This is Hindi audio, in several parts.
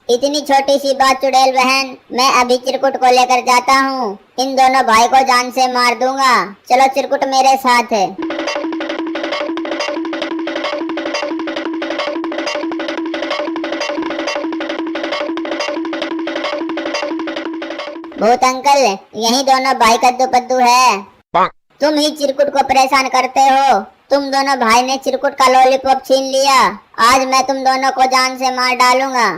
इतनी छोटी सी बात चुड़ैल बहन, मैं अभी चिरकुट को लेकर जाता हूँ। इन दोनों भाई को जान से मार दूंगा। चलो चिरकुट मेरे साथ है। भूत अंकल, यही दोनों भाई कद्दू पद्दू है। तुम ही चिरकुट को परेशान करते हो। तुम दोनों भाई ने चिरकुट का लॉलीपॉप छीन लिया। आज मैं तुम दोनों को जान से मार डालूंगा।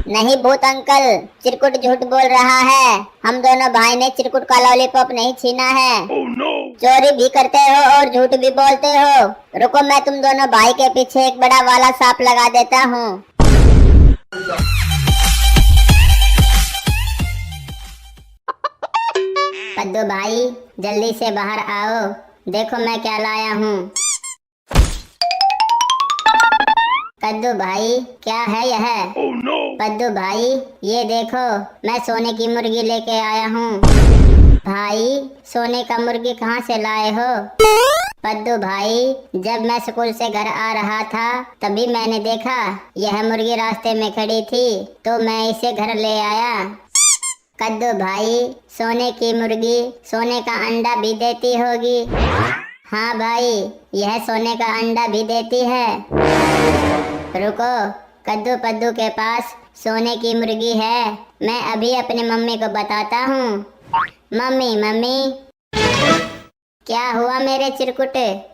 नहीं भूत अंकल, चिरकुट झूठ बोल रहा है। हम दोनों भाई ने चिरकुट का लॉलीपॉप नहीं छीना है। चोरी भी करते हो और झूठ भी बोलते हो। रुको, मैं तुम दोनों भाई के पीछे एक बड़ा वाला सांप लगा देता हूँ। कद्दू भाई, जल्दी से बाहर आओ। देखो मैं क्या लाया हूँ। कद्दू भाई, क्या है यह? कद्दू भाई, ये देखो, मैं सोने की मुर्गी लेके आया हूँ। भाई, सोने का मुर्गी कहाँ से लाए हो? कद्दू भाई, जब मैं स्कूल से घर आ रहा था तभी मैंने देखा यह मुर्गी रास्ते में खड़ी थी, तो मैं इसे घर ले आया। कद्दू भाई, सोने की मुर्गी सोने का अंडा भी देती होगी। हाँ भाई, यह सोने का अंडा भी देती है। रुको, कद्दू पद्दू के पास सोने की मुर्गी है। मैं अभी अपनी मम्मी को बताता हूँ। Mummy mummy. क्या हुआ मेरे चिरकुट,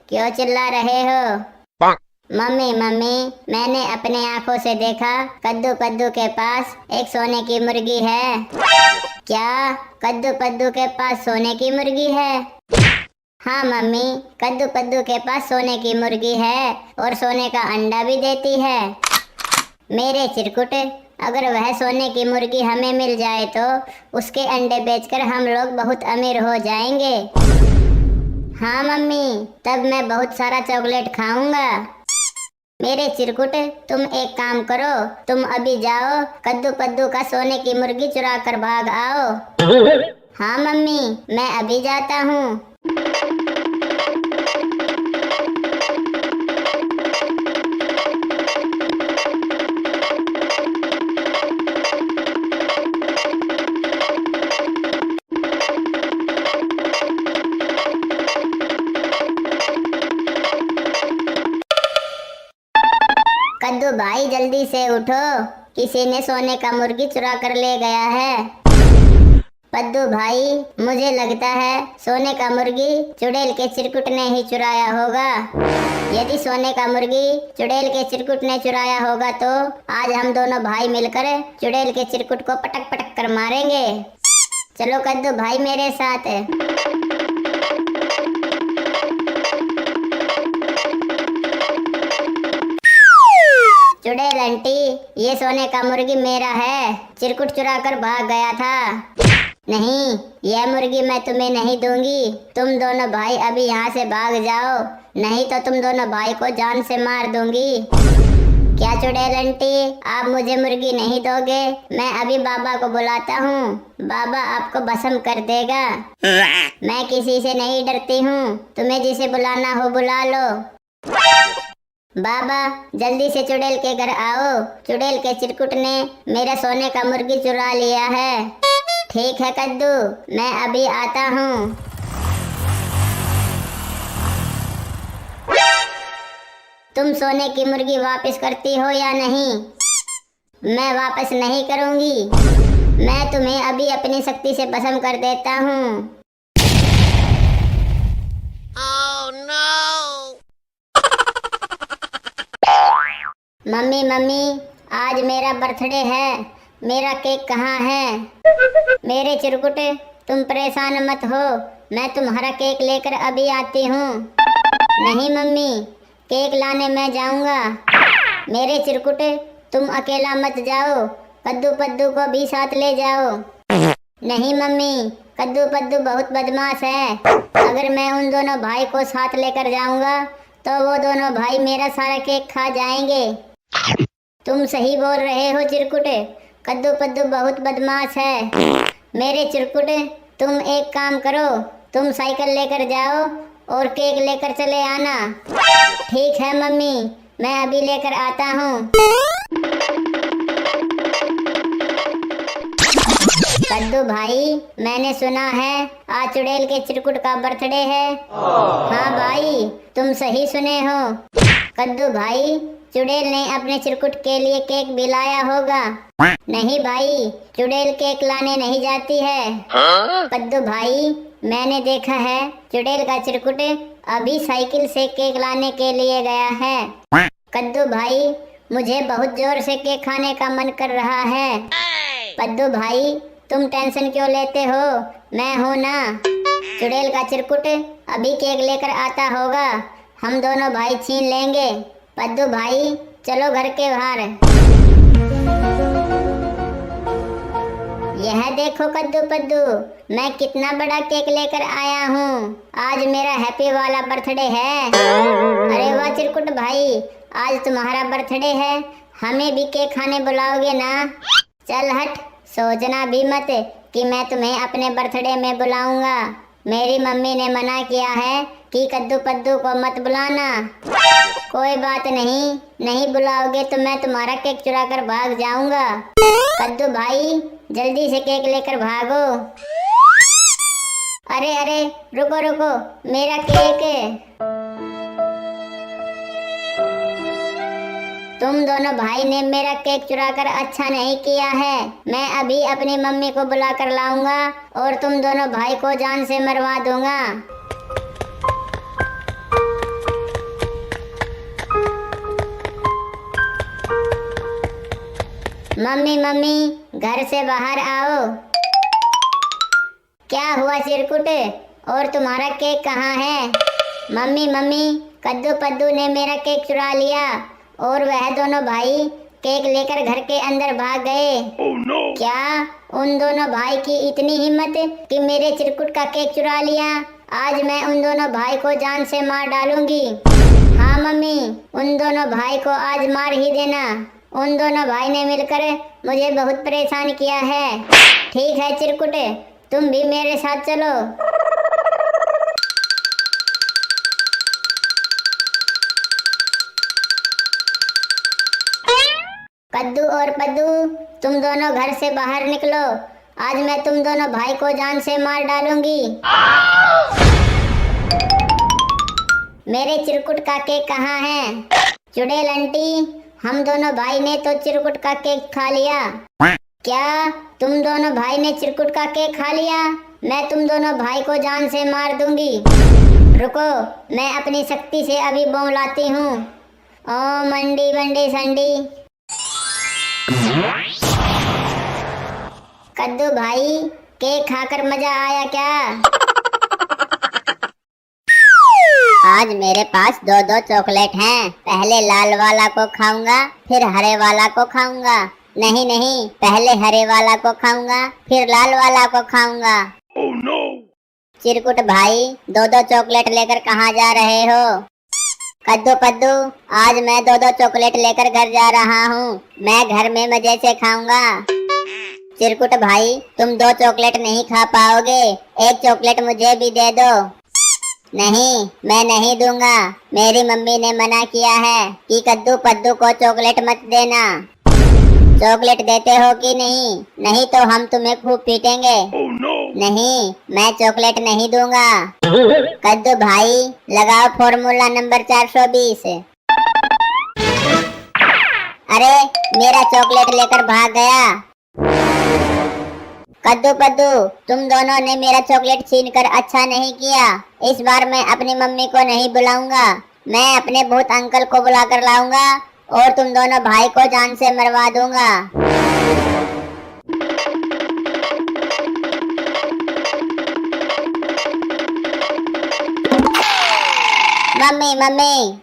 क्यों चिल्ला रहे हो? मम्मी मम्मी, मैंने अपने आंखों से देखा कद्दू पद्दू के पास एक सोने की मुर्गी है। क्या कद्दू पद्दू के पास सोने की मुर्गी है? हाँ मम्मी, कद्दू पद्दू के पास सोने की मुर्गी है और सोने का अंडा भी देती है। मेरे चिरकुट, अगर वह सोने की मुर्गी हमें मिल जाए तो उसके अंडे बेचकर हम लोग बहुत अमीर हो जाएंगे। हाँ मम्मी, तब मैं बहुत सारा चॉकलेट खाऊंगा। मेरे चिरकुट, तुम एक काम करो, तुम अभी जाओ कद्दू पद्दू का सोने की मुर्गी चुरा कर भाग आओ। हाँ मम्मी, मैं अभी जाता हूँ। कद्दू भाई, जल्दी से उठो, किसी ने सोने का मुर्गी चुरा कर ले गया है। कद्दू भाई, मुझे लगता है सोने का मुर्गी चुड़ैल के चिरकुट ने ही चुराया होगा। यदि सोने का मुर्गी चुड़ैल के चिरकुट ने चुराया होगा तो आज हम दोनों भाई मिलकर चुड़ैल के चिरकुट को पटक पटक कर मारेंगे। चलो कद्दू भाई मेरे साथ। चुड़ैल आंटी, ये सोने का मुर्गी मेरा है, चिरकुट चुरा कर भाग गया था। नहीं, यह मुर्गी मैं तुम्हें नहीं दूंगी। तुम दोनों भाई अभी यहाँ से भाग जाओ, नहीं तो तुम दोनों भाई को जान से मार दूंगी। क्या चुड़ैल आंटी, आप मुझे मुर्गी नहीं दोगे? मैं अभी बाबा को बुलाता हूँ, बाबा आपको भस्म कर देगा। मैं किसी से नहीं डरती हूँ, तुम्हें जिसे बुलाना हो बुला लो। बाबा, जल्दी से चुड़ैल के घर आओ, चुड़ैल के चिरकुट ने मेरा सोने का मुर्गी चुरा लिया है। ठीक है कद्दू, मैं अभी आता हूँ। तुम सोने की मुर्गी वापस करती हो या नहीं? मैं वापस नहीं करूँगी, मैं तुम्हें अभी अपनी शक्ति से भस्म कर देता हूँ। मम्मी मम्मी, आज मेरा बर्थडे है, मेरा केक कहाँ है? मेरे चिरकुट, तुम परेशान मत हो, मैं तुम्हारा केक लेकर अभी आती हूँ। नहीं मम्मी, केक लाने मैं जाऊँगा। मेरे चिरकुट, तुम अकेला मत जाओ, कद्दू पद्दू को भी साथ ले जाओ। नहीं मम्मी, कद्दू पद्दू बहुत बदमाश है, अगर मैं उन दोनों भाई को साथ लेकर जाऊँगा तो वो दोनों भाई मेरा सारा केक खा जाएंगे। तुम सही बोल रहे हो चिरकुट, कद्दू पद्दू बहुत बदमाश है। मेरे चिरकुट, तुम एक काम करो, तुम साइकिल लेकर जाओ और केक लेकर चले आना। ठीक है मम्मी, मैं अभी लेकर आता हूँ। कद्दू भाई, मैंने सुना है आज चुड़ैल के चिरकुट का बर्थडे है। हाँ भाई, तुम सही सुने हो। कद्दू भाई, चुड़ैल ने अपने चिरकुट के लिए केक भी लाया होगा। नहीं भाई, चुड़ैल केक लाने नहीं जाती है। कद्दू भाई, मैंने देखा है चुड़ैल का चिरकुट अभी साइकिल से केक लाने के लिए गया है। कद्दू भाई, मुझे बहुत जोर से केक खाने का मन कर रहा है। कद्दू भाई, तुम टेंशन क्यों लेते हो, मैं हूँ ना। चुड़ैल का चिरकुट अभी केक लेकर आता होगा, हम दोनों भाई छीन लेंगे। कद्दू भाई, चलो घर के बाहर। यह देखो कद्दू पद्दू, मैं कितना बड़ा केक लेकर आया हूँ। आज मेरा हैप्पी वाला बर्थडे है। अरे वाह चिरकुट भाई, आज तुम्हारा बर्थडे है, हमें भी केक खाने बुलाओगे ना। चल हट, सोचना भी मत कि मैं तुम्हें अपने बर्थडे में बुलाऊंगा। मेरी मम्मी ने मना किया है कि कद्दू पद्दू को मत बुलाना। कोई बात नहीं, नहीं बुलाओगे तो मैं तुम्हारा केक चुरा कर भाग जाऊंगा। कद्दू भाई, जल्दी से केक लेकर भागो। अरे अरे, रुको रुको, मेरा केक। तुम दोनों भाई ने मेरा केक चुरा कर अच्छा नहीं किया है। मैं अभी अपनी मम्मी को बुला कर लाऊंगा और तुम दोनों भाई को जान से मरवा दूंगा। मम्मी मम्मी, घर से बाहर आओ। क्या हुआ चिरकुट, और तुम्हारा केक कहाँ है। मम्मी मम्मी, कद्दू पद्दू ने मेरा केक चुरा लिया और वह दोनों भाई केक लेकर घर के अंदर भाग गए। Oh no! क्या उन दोनों भाई की इतनी हिम्मत कि मेरे चिरकुट का केक चुरा लिया। आज मैं उन दोनों भाई को जान से मार डालूंगी। हाँ मम्मी, उन दोनों भाई को आज मार ही देना। उन दोनों भाई ने मिलकर मुझे बहुत परेशान किया है। ठीक है चिरकुट, तुम भी मेरे साथ चलो। कद्दू और पद्दू, तुम दोनों घर से बाहर निकलो। आज मैं तुम दोनों भाई को जान से मार डालूंगी। मेरे चिरकुट का केक कहाँ है। चुड़ैल आंटी, हम दोनों भाई ने तो चिरकुट का केक खा लिया। क्या तुम दोनों भाई ने चिरकुट का केक खा लिया। मैं तुम दोनों भाई को जान से मार दूंगी। रुको, मैं अपनी शक्ति से अभी बम लाती हूँ। ओ मंडी बंडी संडी। कद्दू भाई, केक खाकर मजा आया क्या। आज मेरे पास दो दो चॉकलेट हैं। पहले लाल वाला को खाऊंगा, फिर हरे वाला को खाऊंगा। नहीं नहीं, पहले हरे वाला को खाऊंगा, फिर लाल वाला को खाऊंगा। Oh no! चिरकुट भाई, दो दो चॉकलेट लेकर कहाँ जा रहे हो। कद्दू पद्दू, आज मैं दो दो चॉकलेट लेकर घर जा रहा हूँ। मैं घर में मजे से खाऊंगा। चिरकुट भाई, तुम दो चॉकलेट नहीं खा पाओगे, एक चॉकलेट मुझे भी दे दो। नहीं, मैं नहीं दूंगा। मेरी मम्मी ने मना किया है कि कद्दू पद्दू को चॉकलेट मत देना। चॉकलेट देते हो कि नहीं, नहीं तो हम तुम्हें खूब पीटेंगे। Oh no! नहीं, मैं चॉकलेट नहीं दूंगा। कद्दू भाई, लगाओ फॉर्मूला नंबर 420। अरे, मेरा चॉकलेट लेकर भाग गया। कद्दू पद्दू, तुम दोनों ने मेरा चॉकलेट छीन कर अच्छा नहीं किया। इस बार मैं अपनी मम्मी को नहीं बुलाऊंगा। मैं अपने भूत अंकल को बुला कर लाऊंगा और तुम दोनों भाई को जान से मरवा दूंगा। मम्मी मम्मी,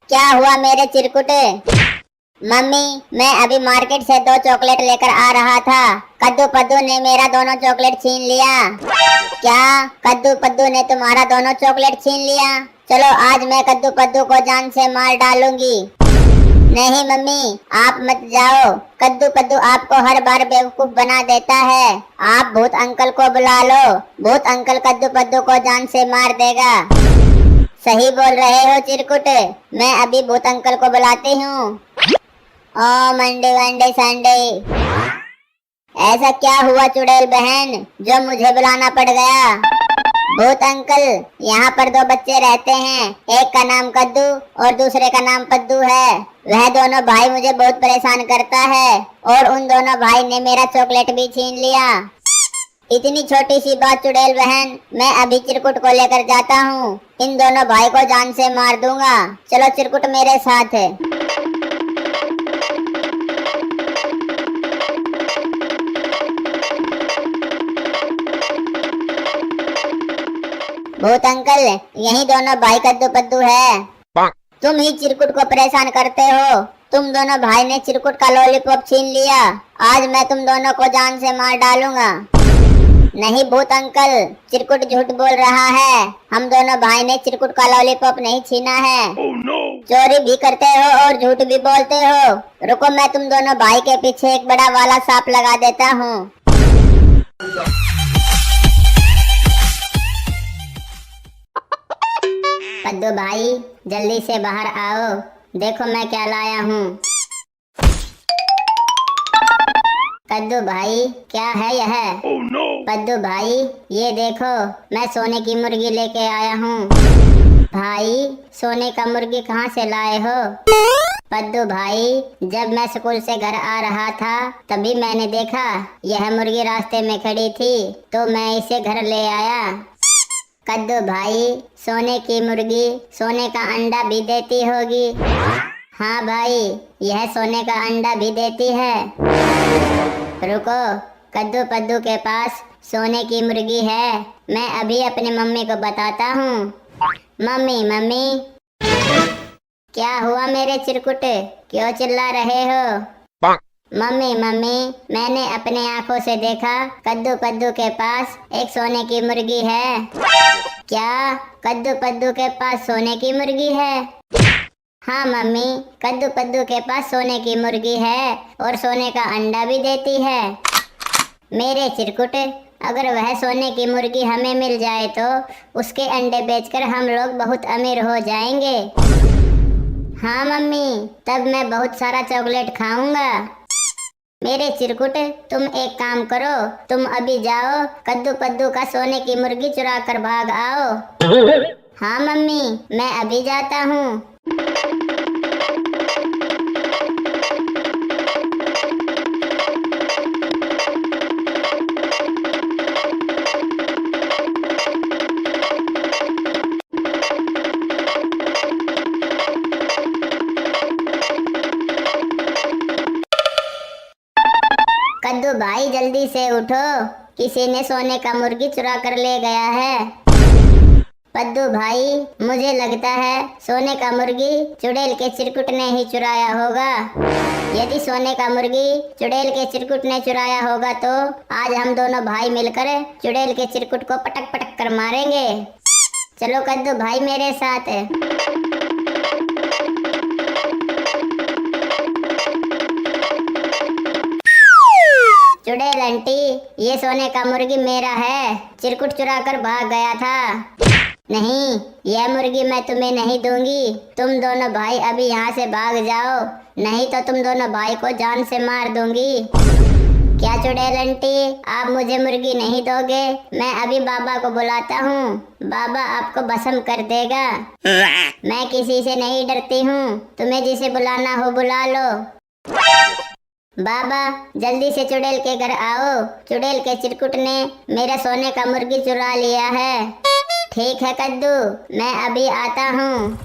क्या हुआ मेरे चिरकुटे। मम्मी, मैं अभी मार्केट से दो चॉकलेट लेकर आ रहा था। कद्दू पद्दू ने मेरा दोनों चॉकलेट छीन लिया। क्या कद्दू पद्दू ने तुम्हारा दोनों चॉकलेट छीन लिया। चलो, आज मैं कद्दू पद्दू को जान से मार डालूंगी। नहीं मम्मी, आप मत जाओ। कद्दू पद्दू आपको हर बार बेवकूफ बना देता है। आप भूत अंकल को बुला लो। भूत अंकल कद्दू पद्दू को जान से मार देगा। सही बोल रहे हो चिरकुट, मैं अभी भूत अंकल को बुलाती हूँ। ओ मंडे वंडे संडे। ऐसा क्या हुआ चुड़ैल बहन जो मुझे बुलाना पड़ गया? भूत अंकल, यहाँ पर दो बच्चे रहते हैं, एक का नाम कद्दू और दूसरे का नाम पद्दू है। वह दोनों भाई मुझे बहुत परेशान करता है और उन दोनों भाई ने मेरा चॉकलेट भी छीन लिया। इतनी छोटी सी बात चुड़ैल बहन, मैं अभी चिरकुट को लेकर जाता हूँ। इन दोनों भाई को जान से मार दूंगा। चलो चिरकुट मेरे साथ है। भूत अंकल, यही दोनों भाई कद्दू पद्दू है। तुम ही चिरकुट को परेशान करते हो। तुम दोनों भाई ने चिरकुट का लॉलीपॉप छीन लिया। आज मैं तुम दोनों को जान से मार डालूंगा। नहीं भूत अंकल, चिरकुट झूठ बोल रहा है। हम दोनों भाई ने चिरकुट का लॉलीपॉप नहीं छीना है। चोरी भी करते हो और झूठ भी बोलते हो। रुको, मैं तुम दोनों भाई के पीछे एक बड़ा वाला सांप लगा देता हूँ। कद्दू भाई, जल्दी से बाहर आओ। देखो मैं क्या लाया हूँ। कद्दू भाई, क्या है यह? कद्दू भाई, ये देखो, मैं सोने की मुर्गी लेके आया हूँ। भाई, सोने का मुर्गी कहाँ से लाए हो? कद्दू भाई, जब मैं स्कूल से घर आ रहा था तभी मैंने देखा यह मुर्गी रास्ते में खड़ी थी, तो मैं इसे घर ले आया। कद्दू भाई, सोने की मुर्गी सोने का अंडा भी देती होगी। हाँ भाई, यह सोने का अंडा भी देती है। रुको, कद्दू पद्दू के पास सोने की मुर्गी है। मैं अभी अपनी मम्मी को बताता हूँ। मम्मी मम्मी, क्या हुआ मेरे चिरकुट, क्यों चिल्ला रहे हो? मम्मी मम्मी, मैंने अपने आंखों से देखा कद्दू पद्दू के पास एक सोने की मुर्गी है। क्या कद्दू पद्दू के पास सोने की मुर्गी है? हाँ मम्मी, कद्दू पद्दू के पास सोने की मुर्गी है और सोने का अंडा भी देती है। मेरे चिरकुट, अगर वह सोने की मुर्गी हमें मिल जाए तो उसके अंडे बेचकर हम लोग बहुत अमीर हो जाएंगे। हाँ मम्मी, तब मैं बहुत सारा चॉकलेट खाऊंगा। मेरे चिरकुट, तुम एक काम करो, तुम अभी जाओ कद्दू पद्दू का सोने की मुर्गी चुरा कर भाग आओ। हाँ मम्मी, मैं अभी जाता हूँ। कद्दू भाई, जल्दी से उठो, किसी ने सोने का मुर्गी चुरा कर ले गया है। कद्दू भाई, मुझे लगता है सोने का मुर्गी चुड़ैल के चिरकुट ने ही चुराया होगा। यदि सोने का मुर्गी चुड़ैल के चिरकुट ने चुराया होगा तो आज हम दोनों भाई मिलकर चुड़ैल के चिरकुट को पटक पटक कर मारेंगे। चलो कद्दू भाई मेरे साथ। चुड़ैल आंटी, ये सोने का मुर्गी मेरा है, चिरकुट चुरा कर भाग गया था। नहीं, यह मुर्गी मैं तुम्हें नहीं दूंगी। तुम दोनों भाई अभी यहाँ से भाग जाओ, नहीं तो तुम दोनों भाई को जान से मार दूंगी। क्या चुड़ैल आंटी, आप मुझे मुर्गी नहीं दोगे? मैं अभी बाबा को बुलाता हूँ, बाबा आपको भस्म कर देगा। मैं किसी से नहीं डरती हूँ, तुम्हें जिसे बुलाना हो बुला लो। बाबा, जल्दी से चुड़ैल के घर आओ, चुड़ैल के चिरकुट ने मेरा सोने का मुर्गी चुरा लिया है। ठीक है कद्दू, मैं अभी आता हूँ।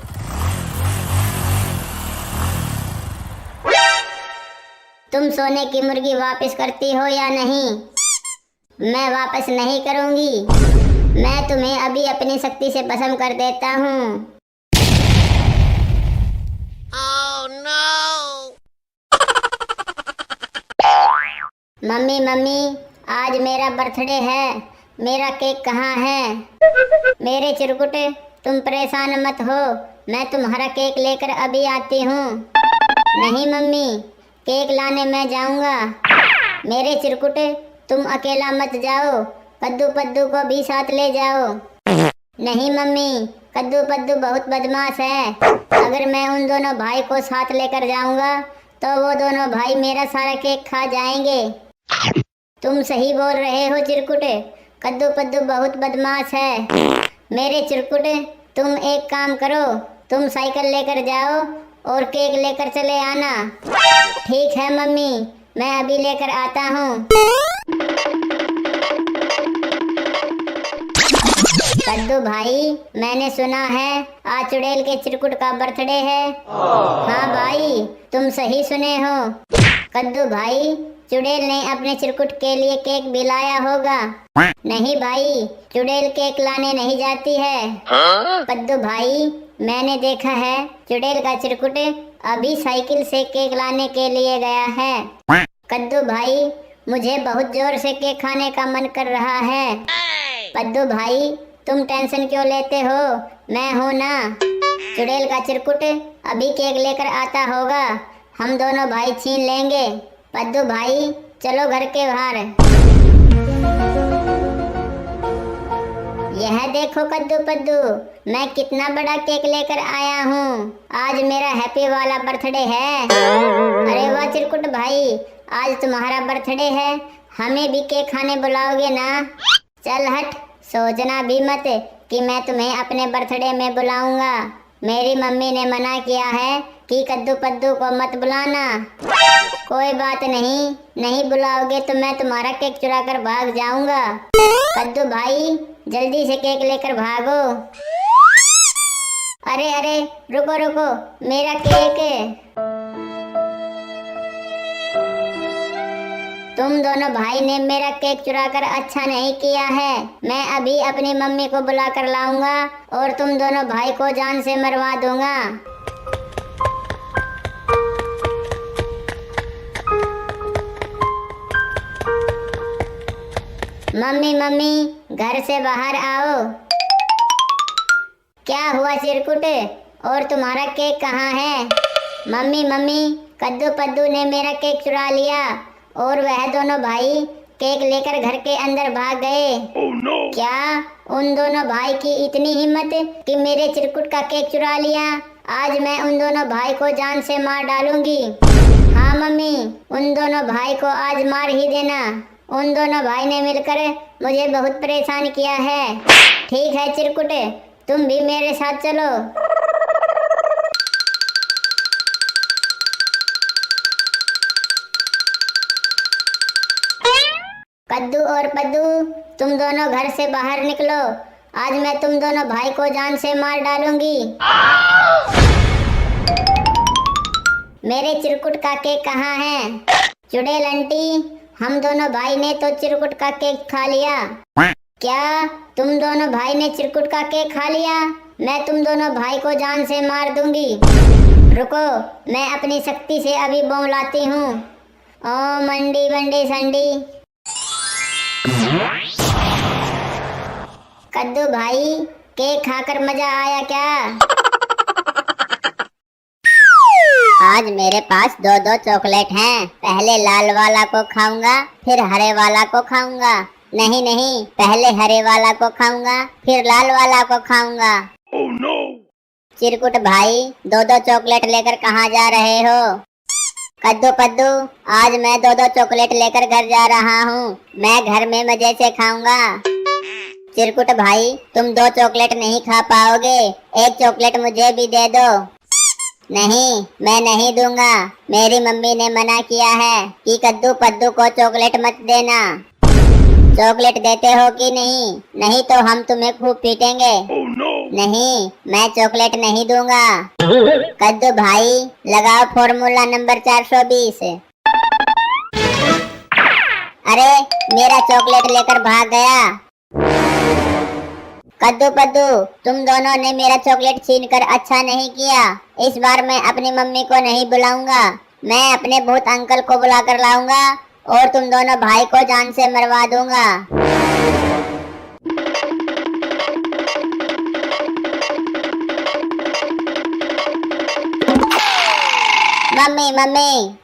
तुम सोने की मुर्गी वापस करती हो या नहीं? मैं वापस नहीं करूँगी, मैं तुम्हें अभी अपनी शक्ति से भस्म कर देता हूँ। मम्मी मम्मी, आज मेरा बर्थडे है, मेरा केक कहाँ है? मेरे चिरकुट, तुम परेशान मत हो, मैं तुम्हारा केक लेकर अभी आती हूँ। नहीं मम्मी, केक लाने मैं जाऊँगा। मेरे चिरकुट, तुम अकेला मत जाओ, कद्दू पद्दू को भी साथ ले जाओ। नहीं मम्मी, कद्दू पद्दू बहुत बदमाश है, अगर मैं उन दोनों भाई को साथ लेकर जाऊँगा तो वो दोनों भाई मेरा सारा केक खा जाएंगे। तुम सही बोल रहे हो चिरकुट। कद्दू पद्दू बहुत बदमाश है। मेरे चिरकुट, तुम एक काम करो, तुम साइकिल लेकर जाओ और केक लेकर चले आना। ठीक है मम्मी, मैं अभी लेकर आता हूँ। कद्दू भाई, मैंने सुना है आज चुड़ैल के चिरकुट का बर्थडे है। हाँ भाई, तुम सही सुने हो। कद्दू भाई, चुड़ैल ने अपने चिरकुट के लिए केक भी लाया होगा। नहीं भाई, चुड़ैल केक लाने नहीं जाती है। कद्दू भाई, मैंने देखा है चुड़ैल का चिरकुट अभी साइकिल से केक लाने के लिए गया है। कद्दू भाई, मुझे बहुत जोर से केक खाने का मन कर रहा है। कद्दू भाई, तुम टेंशन क्यों लेते हो, मैं हूँ ना। चुड़ैल का चिरकुट अभी केक लेकर आता होगा, हम दोनों भाई छीन लेंगे। कद्दू भाई, चलो घर के बाहर। यह देखो कद्दू पद्दू, मैं कितना बड़ा केक लेकर आया हूँ। आज मेरा हैप्पी वाला बर्थडे है। अरे वाह चिरकुट भाई, आज तुम्हारा बर्थडे है, हमें भी केक खाने बुलाओगे ना। चल हट, सोचना भी मत कि मैं तुम्हें अपने बर्थडे में बुलाऊंगा। मेरी मम्मी ने मना किया है कि कद्दू पद्दू को मत बुलाना। कोई बात नहीं, नहीं बुलाओगे तो मैं तुम्हारा केक चुरा कर भाग जाऊंगा। कद्दू भाई, जल्दी से केक लेकर भागो। अरे अरे, रुको रुको, मेरा केक। तुम दोनों भाई ने मेरा केक चुराकर अच्छा नहीं किया है। मैं अभी अपनी मम्मी को बुला कर लाऊंगा और तुम दोनों भाई को जान से मरवा दूंगा। मम्मी मम्मी, घर से बाहर आओ। क्या हुआ चिरकुट, और तुम्हारा केक कहाँ है। मम्मी मम्मी, कद्दू पद्दू ने मेरा केक चुरा लिया और वह दोनों भाई केक लेकर घर के अंदर भाग गए। Oh no! क्या उन दोनों भाई की इतनी हिम्मत कि मेरे चिरकुट का केक चुरा लिया। आज मैं उन दोनों भाई को जान से मार डालूंगी। हाँ मम्मी, उन दोनों भाई को आज मार ही देना। उन दोनों भाई ने मिलकर मुझे बहुत परेशान किया है। ठीक है चिरकुट, तुम भी मेरे साथ चलो। कद्दू और पद्दू, तुम दोनों घर से बाहर निकलो। आज मैं तुम दोनों भाई को जान से मार डालूंगी। मेरे चिरकुट का केक कहाँ है। चुड़ैल आंटी, हम दोनों भाई ने तो चिरकुट का केक खा लिया। क्या तुम दोनों भाई ने चिरकुट का केक खा लिया। मैं तुम दोनों भाई को जान से मार दूंगी। रुको, मैं अपनी शक्ति से अभी बम लाती हूँ। ओ मंडी बंडी संडी। कद्दू भाई, केक खाकर मजा आया क्या। आज मेरे पास दो दो चॉकलेट हैं। पहले लाल वाला को खाऊंगा, फिर हरे वाला को खाऊंगा। नहीं नहीं, पहले हरे वाला को खाऊंगा, फिर लाल वाला को खाऊंगा। Oh no! चिरकुट भाई, दो दो चॉकलेट लेकर कहाँ जा रहे हो। कद्दू पद्दू, आज मैं दो दो चॉकलेट लेकर घर जा रहा हूँ। मैं घर में मजे से खाऊंगा। चिरकुट भाई, तुम दो चॉकलेट नहीं खा पाओगे, एक चॉकलेट मुझे भी दे दो। नहीं, मैं नहीं दूंगा। मेरी मम्मी ने मना किया है कि कद्दू पद्दू को चॉकलेट मत देना। चॉकलेट देते हो कि नहीं, नहीं तो हम तुम्हें खूब पीटेंगे। Oh no! नहीं, मैं चॉकलेट नहीं दूंगा। कद्दू भाई, लगाओ फॉर्मूला नंबर 420। अरे, मेरा चॉकलेट लेकर भाग गया। कद्दू पद्दू, तुम दोनों ने मेरा चॉकलेट छीनकर अच्छा नहीं किया। इस बार मैं अपनी मम्मी को नहीं बुलाऊंगा। मैं अपने भूत अंकल को बुलाकर लाऊंगा और तुम दोनों भाई को जान से मरवा दूंगा। मम्मी मम्मी,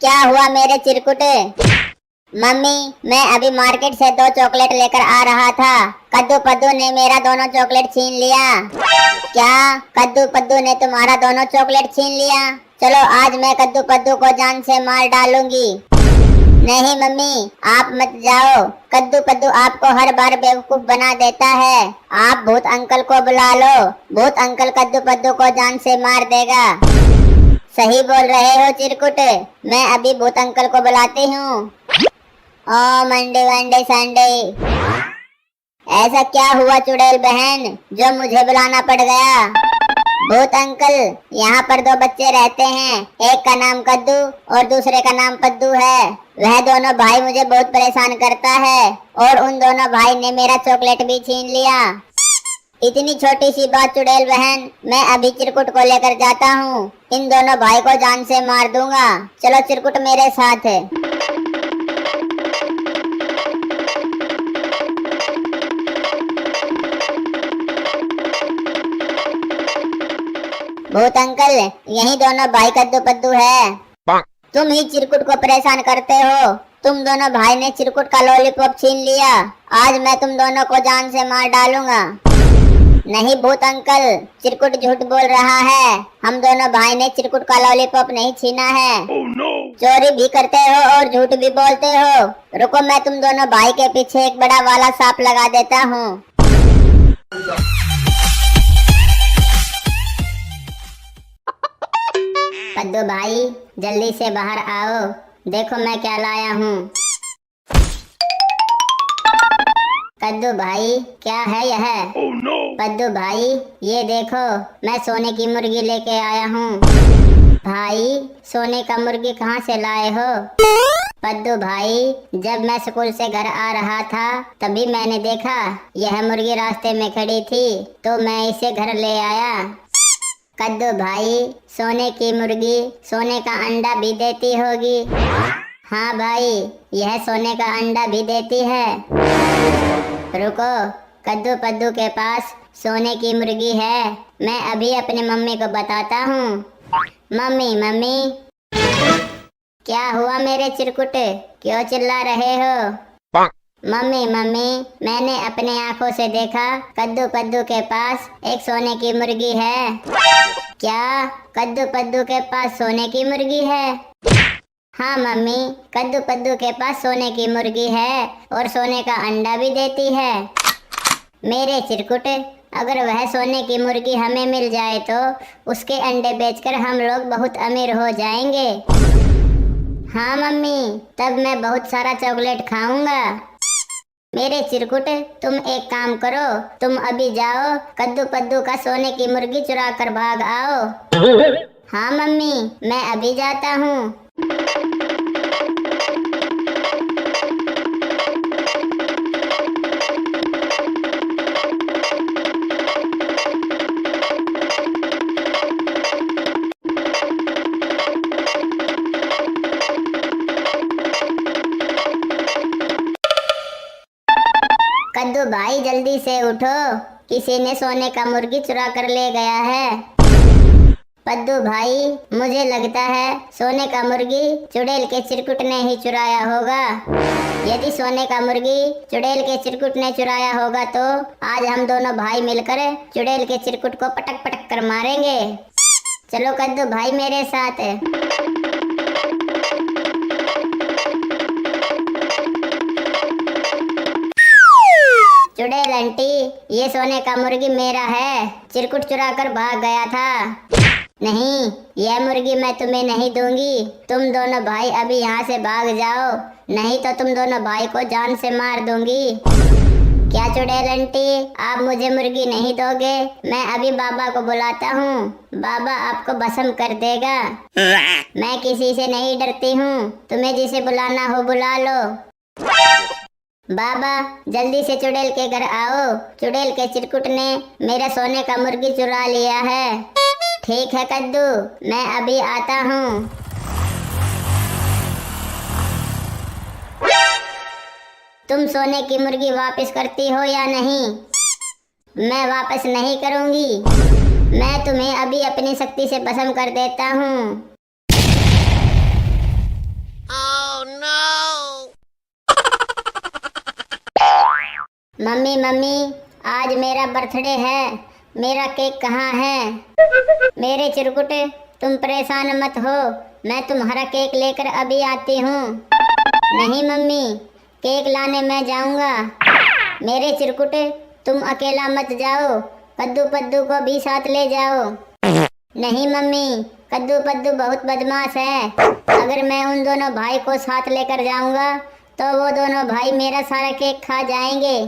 क्या हुआ मेरे चिरकुट। मम्मी, मैं अभी मार्केट से दो चॉकलेट लेकर आ रहा था। कद्दू पद्दू ने मेरा दोनों चॉकलेट छीन लिया। क्या कद्दू पद्दू ने तुम्हारा दोनों चॉकलेट छीन लिया। चलो आज मैं कद्दू पद्दू को जान से मार डालूंगी। नहीं मम्मी, आप मत जाओ। कद्दू पद्दू आपको हर बार बेवकूफ बना देता है। आप भूत अंकल को बुला लो। भूत अंकल कद्दू पद्दू को जान से मार देगा। सही बोल रहे हो चिरकुट, मैं अभी भूत अंकल को बुलाती हूँ। ओ मंडे वंडे संडे। ऐसा क्या हुआ चुड़ैल बहन जो मुझे बुलाना पड़ गया? भूत अंकल, यहाँ पर दो बच्चे रहते हैं, एक का नाम कद्दू और दूसरे का नाम पद्दू है। वह दोनों भाई मुझे बहुत परेशान करता है और उन दोनों भाई ने मेरा चॉकलेट भी छीन लिया। इतनी छोटी सी बात चुड़ैल बहन, मैं अभी चिरकुट को लेकर जाता हूँ। इन दोनों भाई को जान से मार दूंगा। चलो चिरकुट मेरे साथ है। भूत अंकल, यही दोनों भाई कद्दू पद्दू है। तुम ही चिरकुट को परेशान करते हो। तुम दोनों भाई ने चिरकुट का लॉलीपॉप छीन लिया। आज मैं तुम दोनों को जान से मार डालूंगा। नहीं भूत अंकल, चिरकुट झूठ बोल रहा है। हम दोनों भाई ने चिरकुट का लॉलीपॉप नहीं छीना है। चोरी भी करते हो और झूठ भी बोलते हो। रुको, मैं तुम दोनों भाई के पीछे एक बड़ा वाला सांप लगा देता हूँ। कद्दू भाई, जल्दी से बाहर आओ। देखो मैं क्या लाया हूँ। कद्दू भाई, क्या है यह? कद्दू भाई, ये देखो, मैं सोने की मुर्गी लेके आया हूँ। भाई, सोने का मुर्गी कहाँ से लाए हो? कद्दू भाई, जब मैं स्कूल से घर आ रहा था तभी मैंने देखा यह मुर्गी रास्ते में खड़ी थी, तो मैं इसे घर ले आया। कद्दू भाई, सोने की मुर्गी सोने का अंडा भी देती होगी। हाँ भाई, यह सोने का अंडा भी देती है। रुको, कद्दू पद्दू के पास सोने की मुर्गी है। मैं अभी अपनी मम्मी को बताता हूँ। Mummy mummy. क्या हुआ मेरे चिरकुट, क्यों चिल्ला रहे हो? मम्मी मम्मी, मैंने अपने आंखों से देखा कद्दू पद्दू के पास एक सोने की मुर्गी है। क्या कद्दू पद्दू के पास सोने की मुर्गी है? हाँ मम्मी, कद्दू पद्दू के पास सोने की मुर्गी है और सोने का अंडा भी देती है। मेरे चिरकुट, अगर वह सोने की मुर्गी हमें मिल जाए तो उसके अंडे बेचकर हम लोग बहुत अमीर हो जाएंगे। हाँ मम्मी, तब मैं बहुत सारा चॉकलेट खाऊंगा। मेरे चिरकुट, तुम एक काम करो, तुम अभी जाओ कद्दू पद्दू का सोने की मुर्गी चुरा कर भाग आओ। हाँ मम्मी, मैं अभी जाता हूँ। कद्दू भाई, जल्दी से उठो, किसी ने सोने का मुर्गी चुरा कर ले गया है। कद्दू भाई, मुझे लगता है सोने का मुर्गी चुड़ैल के चिरकुट ने ही चुराया होगा। यदि सोने का मुर्गी चुड़ैल के चिरकुट ने चुराया होगा तो आज हम दोनों भाई मिलकर चुड़ैल के चिरकुट को पटक पटक कर मारेंगे। चलो कद्दू भाई मेरे साथ। चुड़ैल आंटी, ये सोने का मुर्गी मेरा है, चिरकुट चुरा कर भाग गया था। नहीं, यह मुर्गी मैं तुम्हें नहीं दूंगी। तुम दोनों भाई अभी यहाँ से भाग जाओ, नहीं तो तुम दोनों भाई को जान से मार दूंगी। क्या चुड़ैल आंटी, आप मुझे मुर्गी नहीं दोगे? मैं अभी बाबा को बुलाता हूँ, बाबा आपको भस्म कर देगा। मैं किसी से नहीं डरती हूँ, तुम्हें जिसे बुलाना हो बुला लो। बाबा, जल्दी से चुड़ैल के घर आओ, चुड़ैल के चिरकुट ने मेरा सोने का मुर्गी चुरा लिया है। ठीक है कद्दू, मैं अभी आता हूँ। तुम सोने की मुर्गी वापस करती हो या नहीं? मैं वापस नहीं करूँगी, मैं तुम्हें अभी अपनी शक्ति से भस्म कर देता हूँ। मम्मी मम्मी, आज मेरा बर्थडे है, मेरा केक कहाँ है? मेरे चिरकुट, तुम परेशान मत हो, मैं तुम्हारा केक लेकर अभी आती हूँ। नहीं मम्मी, केक लाने मैं जाऊंगा। मेरे चिरकुट, तुम अकेला मत जाओ, कद्दू पद्दू को भी साथ ले जाओ। नहीं मम्मी, कद्दू पद्दू बहुत बदमाश है। अगर मैं उन दोनों भाई को साथ लेकर जाऊंगा तो वो दोनों भाई मेरा सारा केक खा जाएंगे।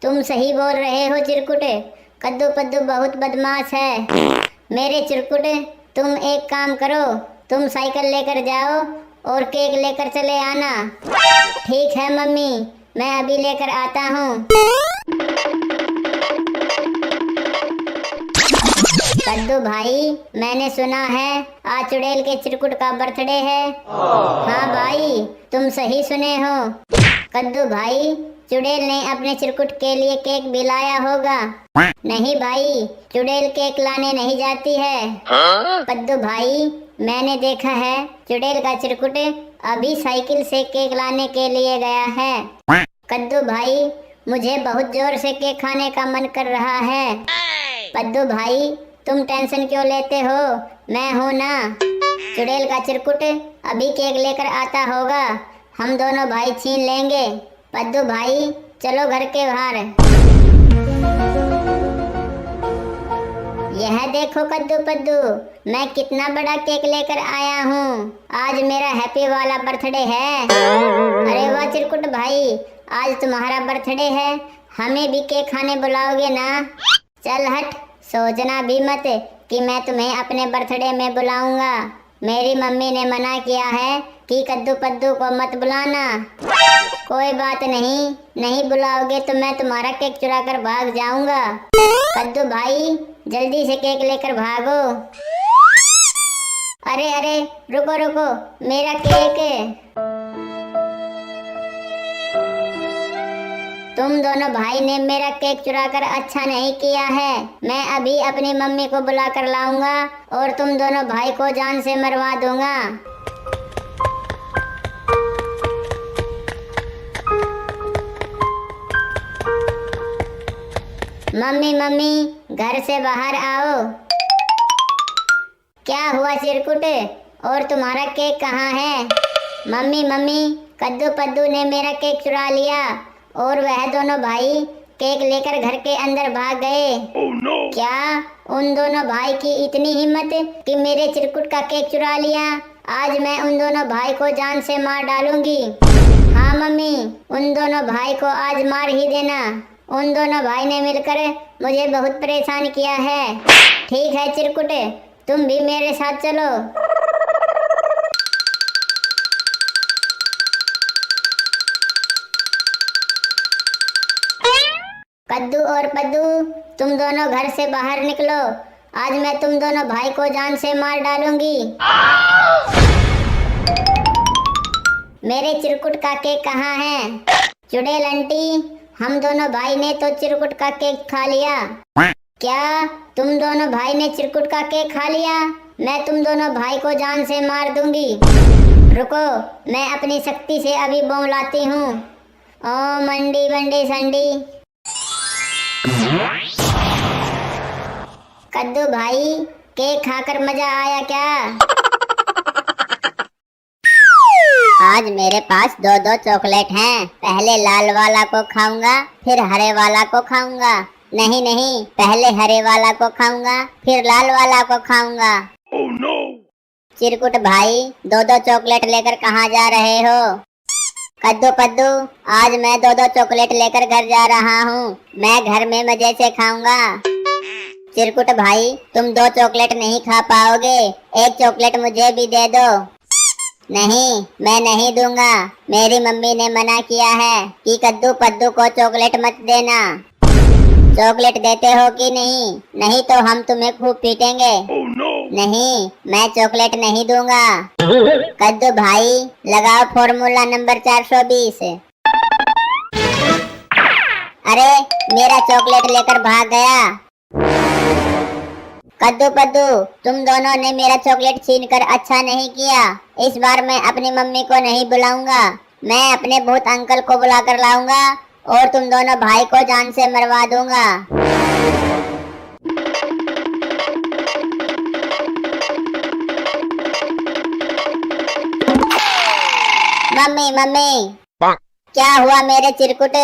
तुम सही बोल रहे हो चिरकुट, कद्दू पद्दू बहुत बदमाश है। मेरे चिरकुट, तुम एक काम करो, तुम साइकिल लेकर जाओ और केक लेकर चले आना। ठीक है मम्मी, मैं अभी लेकर आता हूँ। कद्दू भाई, मैंने सुना है आज चुड़ैल के चिरकुट का बर्थडे है। हाँ भाई, तुम सही सुने हो। कद्दू भाई, चुड़ैल ने अपने चिरकुट के लिए केक भी लाया होगा। नहीं भाई, चुड़ैल केक लाने नहीं जाती है। कद्दू भाई, मैंने देखा है चुड़ैल का चिरकुट अभी साइकिल से केक लाने के लिए गया है। कद्दू भाई, मुझे बहुत जोर से केक खाने का मन कर रहा है। कद्दू भाई, तुम टेंशन क्यों लेते हो, मैं हूँ ना। चुड़ैल का चिरकुट अभी केक लेकर आता होगा, हम दोनों भाई छीन लेंगे। कद्दू भाई, चलो घर के बाहर। यह देखो कद्दू पद्दू, मैं कितना बड़ा केक लेकर आया हूँ। आज मेरा हैप्पी वाला बर्थडे है। अरे वाह चिरकुट भाई, आज तुम्हारा बर्थडे है, हमें भी केक खाने बुलाओगे ना। चल हट, सोचना भी मत कि मैं तुम्हें अपने बर्थडे में बुलाऊंगा। मेरी मम्मी ने मना किया है कि कद्दू पद्दू को मत बुलाना। कोई बात नहीं, नहीं बुलाओगे तो मैं तुम्हारा केक चुरा कर भाग जाऊंगा। कद्दू भाई, जल्दी से केक लेकर भागो। अरे अरे, रुको रुको, मेरा केक। तुम दोनों भाई ने मेरा केक चुराकर अच्छा नहीं किया है। मैं अभी अपनी मम्मी को बुला कर लाऊंगा और तुम दोनों भाई को जान से मरवा दूंगा। मम्मी मम्मी, घर से बाहर आओ। क्या हुआ चिरकुट, और तुम्हारा केक कहाँ है। मम्मी मम्मी, कद्दू पद्दू ने मेरा केक चुरा लिया और वह दोनों भाई केक लेकर घर के अंदर भाग गए। Oh no! क्या उन दोनों भाई की इतनी हिम्मत कि मेरे चिरकुट का केक चुरा लिया। आज मैं उन दोनों भाई को जान से मार डालूंगी। हाँ मम्मी, उन दोनों भाई को आज मार ही देना। उन दोनों भाई ने मिलकर मुझे बहुत परेशान किया है। ठीक है चिरकुट, तुम भी मेरे साथ चलो। कद्दू और पद्दू, तुम दोनों घर से बाहर निकलो। आज मैं तुम दोनों भाई को जान से मार डालूंगी। मेरे चिरकुट का केक कहाँ है। चुड़ैल आंटी, हम दोनों भाई ने तो चिरकुट का केक खा लिया। क्या तुम दोनों भाई ने चिरकुट का केक खा लिया। मैं तुम दोनों भाई को जान से मार दूंगी। रुको, मैं अपनी शक्ति से अभी बम लाती हूँ। ओ मंडी बंडी संडी। कद्दू भाई, केक खाकर मजा आया क्या। आज मेरे पास दो दो चॉकलेट हैं। पहले लाल वाला को खाऊंगा, फिर हरे वाला को खाऊंगा। नहीं नहीं, पहले हरे वाला को खाऊंगा, फिर लाल वाला को खाऊंगा। Oh no! चिरकुट भाई, दो दो चॉकलेट लेकर कहाँ जा रहे हो। कद्दू पद्दू, आज मैं दो दो चॉकलेट लेकर घर जा रहा हूँ। मैं घर में मजे से खाऊंगा। चिरकुट भाई, तुम दो चॉकलेट नहीं खा पाओगे, एक चॉकलेट मुझे भी दे दो। नहीं, मैं नहीं दूंगा। मेरी मम्मी ने मना किया है कि कद्दू पद्दू को चॉकलेट मत देना। चॉकलेट देते हो कि नहीं, नहीं तो हम तुम्हें खूब पीटेंगे। Oh no! नहीं, मैं चॉकलेट नहीं दूंगा। कद्दू भाई, लगाओ फॉर्मूला नंबर 420। अरे, मेरा चॉकलेट लेकर भाग गया। कद्दू पद्दू, तुम दोनों ने मेरा चॉकलेट छीन कर अच्छा नहीं किया। इस बार मैं अपनी मम्मी को नहीं बुलाऊंगा। मैं अपने भूत अंकल को बुला कर लाऊंगा और तुम दोनों भाई को जान से मरवा दूंगा। मम्मी मम्मी क्या हुआ मेरे चिरकुट?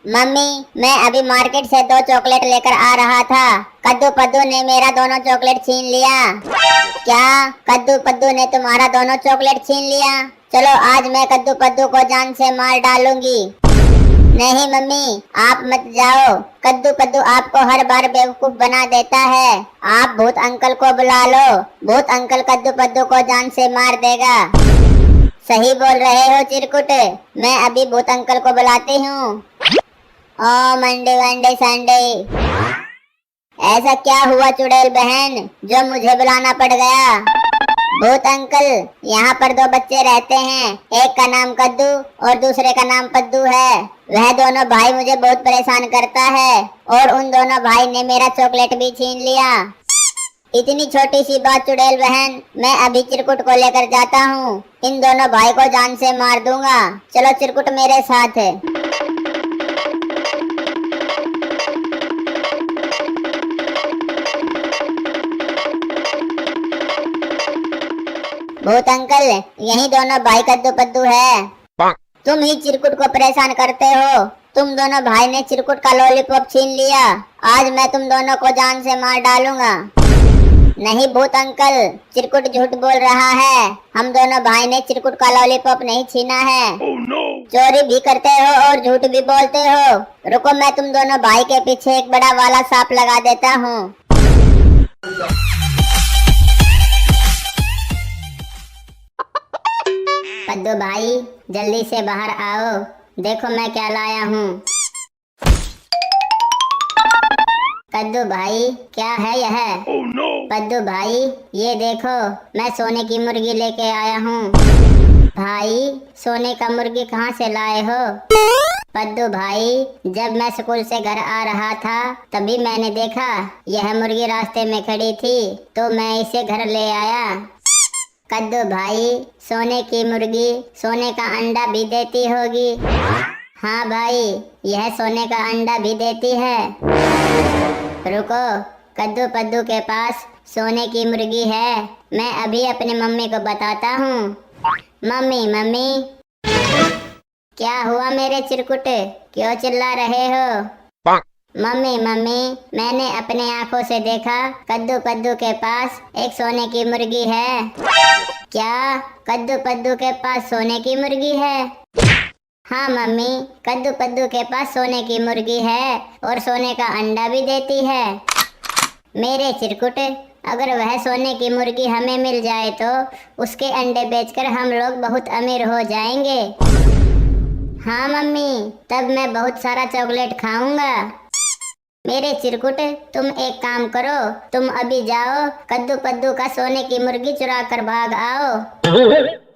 मम्मी मैं अभी मार्केट से 2 चॉकलेट लेकर आ रहा था। कद्दू पद्दू ने मेरा दोनों चॉकलेट छीन लिया। क्या कद्दू पद्दू ने तुम्हारा दोनों चॉकलेट छीन लिया? चलो आज मैं कद्दू पद्दू को जान से मार डालूंगी। नहीं मम्मी आप मत जाओ, कद्दू पद्दू आपको हर बार बेवकूफ बना देता है। आप भूत अंकल को बुला लो, भूत अंकल कद्दू पद्दू को जान से मार देगा। सही बोल रहे हो चिरकुट, मैं अभी भूत अंकल को बुलाती हूँ। ओ मंडे वंडे संडे। ऐसा क्या हुआ चुड़ैल बहन जो मुझे बुलाना पड़ गया? भूत अंकल यहाँ पर 2 बच्चे रहते हैं, एक का नाम कद्दू और दूसरे का नाम पद्दू है। वह दोनों भाई मुझे बहुत परेशान करता है और उन दोनों भाई ने मेरा चॉकलेट भी छीन लिया। इतनी छोटी सी बात चुड़ैल बहन, मैं अभी चिरकुट को लेकर जाता हूँ, इन दोनों भाई को जान से मार दूंगा। चलो चिरकुट मेरे साथ है। भूत अंकल यही दोनों भाई कद्दू पद्दू है। तुम ही चिरकुट को परेशान करते हो। तुम दोनों भाई ने चिरकुट का लॉलीपॉप छीन लिया। आज मैं तुम दोनों को जान से मार डालूंगा। नहीं भूत अंकल, चिरकुट झूठ बोल रहा है। हम दोनों भाई ने चिरकुट का लॉलीपॉप नहीं छीना है। चोरी भी करते हो और झूठ भी बोलते हो। रुको मैं तुम दोनों भाई के पीछे एक बड़ा वाला सांप लगा देता हूँ। पद्दू भाई जल्दी से बाहर आओ, देखो मैं क्या लाया हूँ। कद्दू भाई क्या है यह? पद्दू भाई ये देखो मैं सोने की मुर्गी लेके आया हूँ। भाई सोने का मुर्गी कहाँ से लाए हो? पद्दू भाई जब मैं स्कूल से घर आ रहा था तभी मैंने देखा यह मुर्गी रास्ते में खड़ी थी तो मैं इसे घर ले आया। कद्दू भाई सोने की मुर्गी सोने का अंडा भी देती होगी। हाँ भाई यह सोने का अंडा भी देती है। रुको कद्दू पद्दू के पास सोने की मुर्गी है, मैं अभी अपनी मम्मी को बताता हूँ। मम्मी मम्मी क्या हुआ मेरे चिरकुट, क्यों चिल्ला रहे हो? मम्मी मम्मी मैंने अपने आंखों से देखा कद्दू पद्दू के पास एक सोने की मुर्गी है। क्या कद्दू पद्दू के पास सोने की मुर्गी है? हाँ मम्मी कद्दू पद्दू के पास सोने की मुर्गी है और सोने का अंडा भी देती है। मेरे चिरकुट अगर वह सोने की मुर्गी हमें मिल जाए तो उसके अंडे बेचकर हम लोग बहुत अमीर हो जाएंगे। हाँ मम्मी तब मैं बहुत सारा चॉकलेट खाऊंगा। मेरे चिरकुट तुम एक काम करो, तुम अभी जाओ कद्दू पद्दू का सोने की मुर्गी चुरा कर भाग आओ।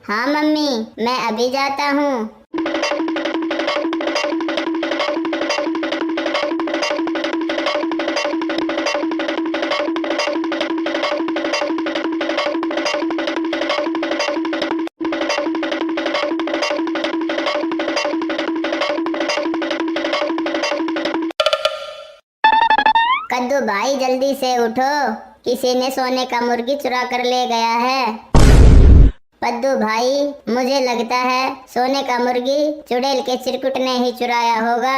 हाँ मम्मी मैं अभी जाता हूँ। कद्दू भाई जल्दी से उठो, किसी ने सोने का मुर्गी चुरा कर ले गया है। पद्दू भाई मुझे लगता है सोने का मुर्गी चुड़ैल के चिरकुट ने ही चुराया होगा।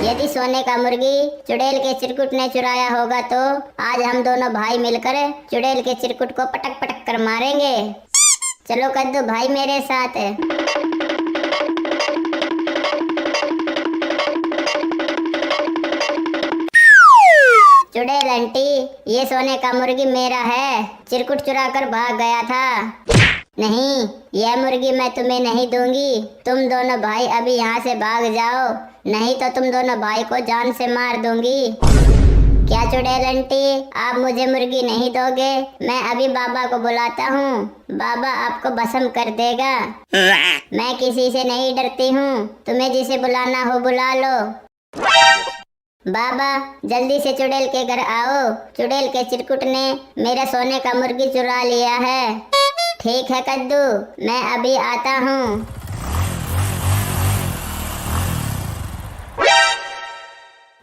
यदि सोने का मुर्गी चुड़ैल के चिरकुट ने चुराया होगा तो आज हम दोनों भाई मिलकर चुड़ैल के चिरकुट को पटक पटक कर मारेंगे। चलो कद्दू भाई मेरे साथ। चुड़ैल आंटी ये सोने का मुर्गी मेरा है, चिरकुट चुरा कर भाग गया था। नहीं यह मुर्गी मैं तुम्हें नहीं दूंगी, तुम दोनों भाई अभी यहाँ से भाग जाओ, नहीं तो तुम दोनों भाई को जान से मार दूंगी। क्या चुड़ैल आंटी आप मुझे मुर्गी नहीं दोगे? मैं अभी बाबा को बुलाता हूँ, बाबा आपको भस्म कर देगा। मैं किसी से नहीं डरती हूँ, तुम्हें जिसे बुलाना हो बुला लो। बाबा जल्दी से चुड़ैल के घर आओ, चुड़ैल के चिरकुट ने मेरा सोने का मुर्गी चुरा लिया है। ठीक है कद्दू मैं अभी आता हूँ।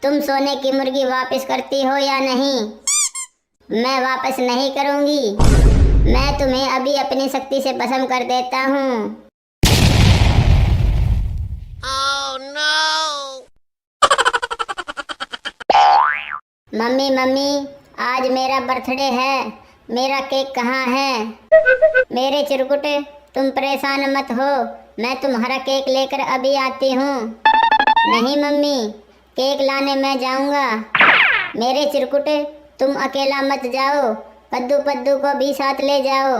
तुम सोने की मुर्गी वापस करती हो या नहीं? मैं वापस नहीं करूँगी, मैं तुम्हें अभी अपनी शक्ति से भस्म कर देता हूँ। मम्मी मम्मी, आज मेरा बर्थडे है, मेरा केक कहाँ है? मेरे चिरकुट, तुम परेशान मत हो, मैं तुम्हारा केक लेकर अभी आती हूँ। नहीं मम्मी, केक लाने मैं जाऊँगा। मेरे चिरकुट, तुम अकेला मत जाओ, कद्दू पद्दू को भी साथ ले जाओ।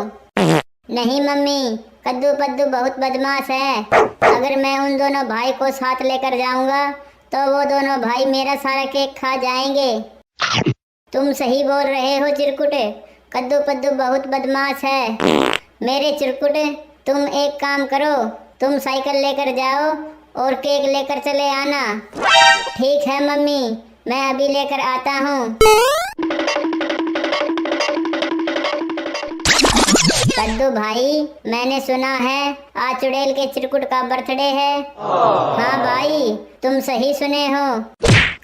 नहीं मम्मी, कद्दू पद्दू बहुत बदमाश है, अगर मैं उन दोनों भाई को साथ लेकर जाऊँगा तो वो दोनों भाई मेरा सारा केक खा जाएंगे। तुम सही बोल रहे हो चिरकुट, कद्दू पद्दू बहुत बदमाश है। मेरे चिरकुट, तुम एक काम करो, तुम साइकिल लेकर जाओ और केक लेकर चले आना। ठीक है मम्मी, मैं अभी लेकर आता हूँ। कद्दू भाई, मैंने सुना है आज चुड़ैल के चिरकुट का बर्थडे है। हाँ भाई, तुम सही सुने हो।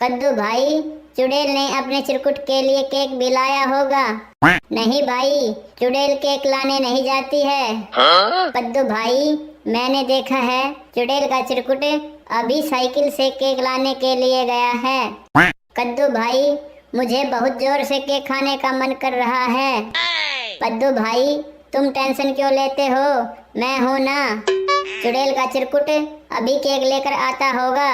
कद्दू भाई, चुड़ैल ने अपने चिरकुट के लिए केक भी लाया होगा। नहीं भाई, चुड़ैल केक लाने नहीं जाती है। कद्दू भाई, मैंने देखा है चुड़ैल का चिरकुट अभी साइकिल से केक लाने के लिए गया है। कद्दू भाई, मुझे बहुत जोर से केक खाने का मन कर रहा है। कद्दू भाई, तुम टेंशन क्यों लेते हो, मैं हूँ ना। चुड़ैल का चिरकुट अभी केक लेकर आता होगा,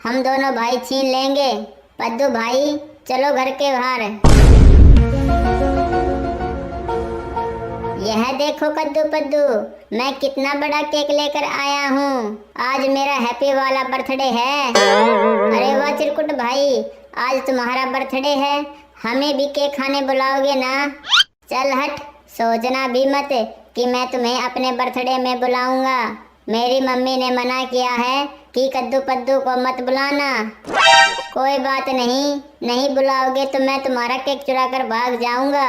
हम दोनों भाई छीन लेंगे। कद्दू भाई, चलो घर के बाहर। यह देखो कद्दू पद्दू, मैं कितना बड़ा केक लेकर आया हूँ, आज मेरा हैप्पी वाला बर्थडे है। अरे वाह चिरकुट भाई, आज तुम्हारा बर्थडे है, हमें भी केक खाने बुलाओगे ना? चल हट, सोचना भी मत कि मैं तुम्हें अपने बर्थडे में बुलाऊंगा। मेरी मम्मी ने मना किया है कि कद्दू पद्दू को मत बुलाना। कोई बात नहीं, नहीं बुलाओगे तो मैं तुम्हारा केक चुरा कर भाग जाऊंगा।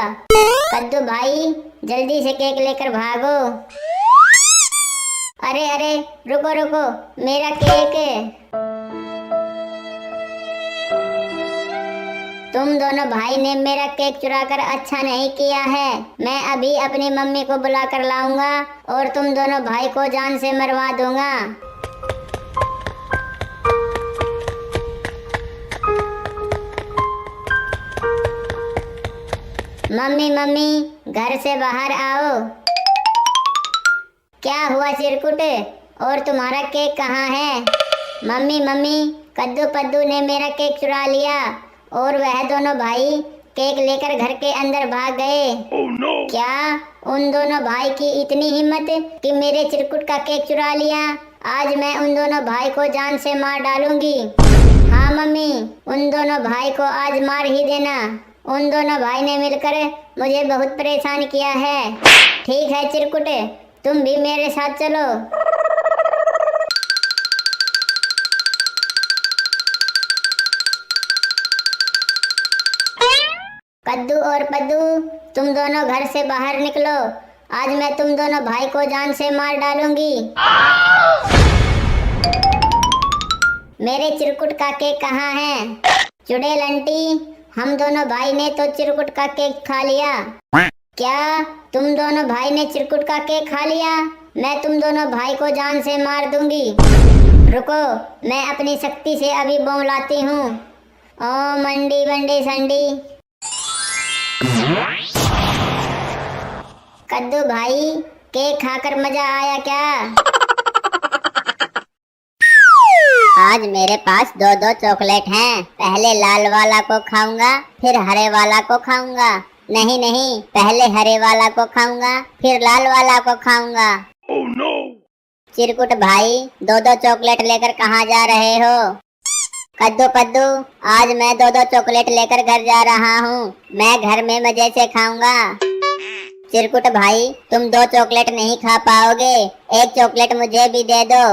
कद्दू भाई, जल्दी से केक लेकर भागो। अरे अरे, रुको रुको, मेरा केक। तुम दोनों भाई ने मेरा केक चुराकर अच्छा नहीं किया है, मैं अभी अपनी मम्मी को बुला कर लाऊंगा और तुम दोनों भाई को जान से मरवा दूंगा। मम्मी मम्मी, घर से बाहर आओ। क्या हुआ चिरकुट, और तुम्हारा केक कहाँ है? मम्मी मम्मी, कद्दू पद्दू ने मेरा केक चुरा लिया और वह दोनों भाई केक लेकर घर के अंदर भाग गए। क्या उन दोनों भाई की इतनी हिम्मत कि मेरे चिरकुट का केक चुरा लिया? आज मैं उन दोनों भाई को जान से मार डालूंगी। हाँ मम्मी, उन दोनों भाई को आज मार ही देना। उन दोनों भाई ने मिलकर मुझे बहुत परेशान किया है। ठीक है चिरकुट, तुम भी मेरे साथ चलो। कद्दू और पद्दू, तुम दोनों घर से बाहर निकलो, आज मैं तुम दोनों भाई को जान से मार डालूंगी। मेरे चिरकुट का केक कहाँ है? चुड़ैल आंटी, हम दोनों भाई ने तो चिरकुट का केक खा लिया। क्या तुम दोनों भाई ने चिरकुट का केक खा लिया? मैं तुम दोनों भाई को जान से मार दूंगी। रुको, मैं अपनी शक्ति से अभी बम लाती हूँ। ओ मंडी बंडी संडी। कद्दू भाई, केक खाकर मजा आया क्या? आज मेरे पास दो दो चॉकलेट हैं, पहले लाल वाला को खाऊंगा फिर हरे वाला को खाऊंगा। नहीं नहीं, पहले हरे वाला को खाऊंगा फिर लाल वाला को खाऊंगा। Oh no! चिरकुट भाई, दो दो चॉकलेट लेकर कहाँ जा रहे हो? कद्दू पद्दू, आज मैं दो दो चॉकलेट लेकर घर जा रहा हूँ, मैं घर में मजे से खाऊंगा। चिरकुट भाई, तुम दो चॉकलेट नहीं खा पाओगे, एक चॉकलेट मुझे भी दे दो।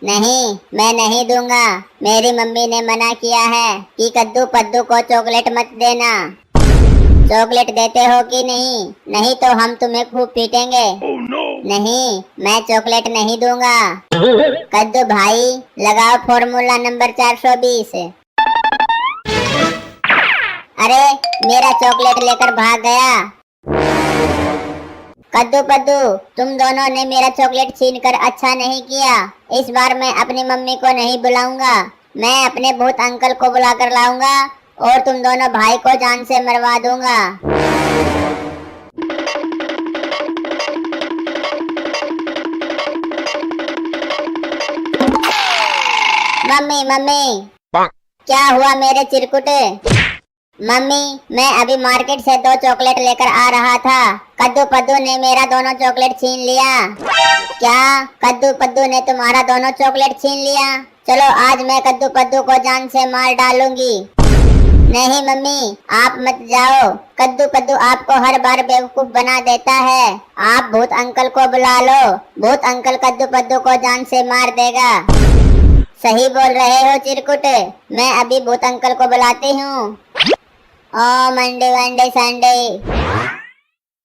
नहीं, मैं नहीं दूंगा, मेरी मम्मी ने मना किया है कि कद्दू पद्दू को चॉकलेट मत देना। चॉकलेट देते हो कि नहीं? नहीं तो हम तुम्हें खूब पीटेंगे। Oh no! नहीं, मैं चॉकलेट नहीं दूंगा। कद्दू भाई, लगाओ फॉर्मूला नंबर 420। अरे, मेरा चॉकलेट लेकर भाग गया। कद्दू पद्दू, तुम दोनों ने मेरा चॉकलेट छीनकर अच्छा नहीं किया, इस बार मैं अपनी मम्मी को नहीं बुलाऊंगा, मैं अपने भूत अंकल को बुला कर लाऊंगा और तुम दोनों भाई को जान से मरवा दूंगा। मम्मी मम्मी क्या हुआ मेरे चिरकुटे? मम्मी मैं अभी मार्केट से 2 चॉकलेट लेकर आ रहा था। कद्दू पद्दू ने मेरा दोनों चॉकलेट छीन लिया। क्या कद्दू पद्दू ने तुम्हारा दोनों चॉकलेट छीन लिया? चलो आज मैं कद्दू पद्दू को जान से मार डालूंगी। नहीं मम्मी आप मत जाओ, कद्दू पद्दू आपको हर बार बेवकूफ बना देता है। आप भूत अंकल को बुला लो, भूत अंकल कद्दू पद्दू को जान से मार देगा। सही बोल रहे हो चिरकुट, मैं अभी भूत अंकल को बुलाती हूँ। ओ मंडे वंडे संडे।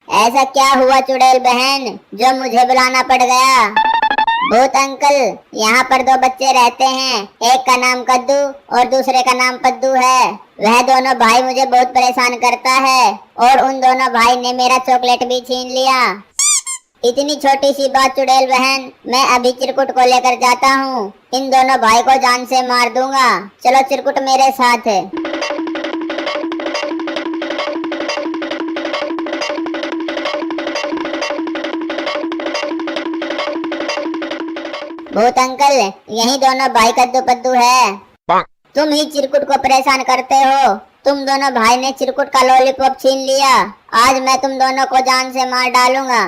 ऐसा क्या हुआ चुड़ैल बहन जो मुझे बुलाना पड़ गया? भूत अंकल यहाँ पर 2 बच्चे रहते हैं, एक का नाम कद्दू और दूसरे का नाम पद्दू है। वह दोनों भाई मुझे बहुत परेशान करता है और उन दोनों भाई ने मेरा चॉकलेट भी छीन लिया। इतनी छोटी सी बात चुड़ैल बहन, मैं अभी चिरकुट को लेकर जाता हूँ। इन दोनों भाई को जान से मार दूंगा। चलो चिरकुट मेरे साथ है। भूत अंकल यही दोनों भाई कद्दू पद्दू है। तुम ही चिरकुट को परेशान करते हो। तुम दोनों भाई ने चिरकुट का लॉलीपॉप छीन लिया। आज मैं तुम दोनों को जान से मार डालूंगा।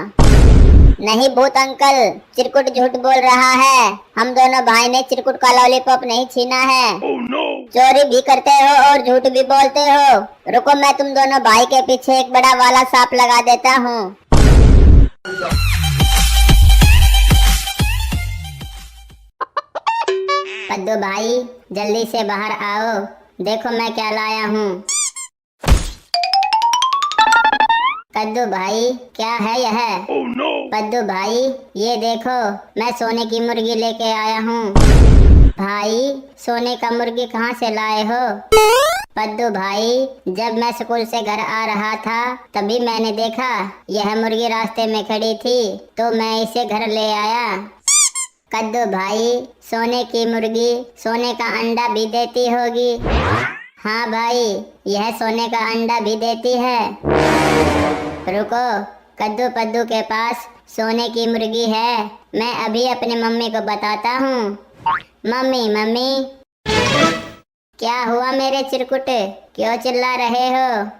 नहीं भूत अंकल, चिरकुट झूठ बोल रहा है। हम दोनों भाई ने चिरकुट का लॉलीपॉप नहीं छीना है। चोरी भी करते हो और झूठ भी बोलते हो। रुको मैं तुम दोनों भाई के पीछे एक बड़ा वाला सांप लगा देता हूँ। पद्दू भाई जल्दी से बाहर आओ, देखो मैं क्या लाया हूँ। कद्दू भाई क्या है यह? पद्दू भाई ये देखो मैं सोने की मुर्गी लेके आया हूँ। भाई सोने का मुर्गी कहाँ से लाए हो? पद्दू भाई जब मैं स्कूल से घर आ रहा था तभी मैंने देखा यह मुर्गी रास्ते में खड़ी थी तो मैं इसे घर ले आया। कद्दू भाई सोने की मुर्गी सोने का अंडा भी देती होगी। हाँ भाई यह सोने का अंडा भी देती है। रुको कद्दू पद्दू के पास सोने की मुर्गी है, मैं अभी अपने मम्मी को बताता हूँ। मम्मी मम्मी क्या हुआ मेरे चिरकुट, क्यों चिल्ला रहे हो?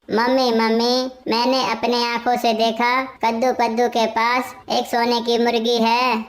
मम्मी मम्मी मैंने अपने आंखों से देखा कद्दू पद्दू के पास एक सोने की मुर्गी है।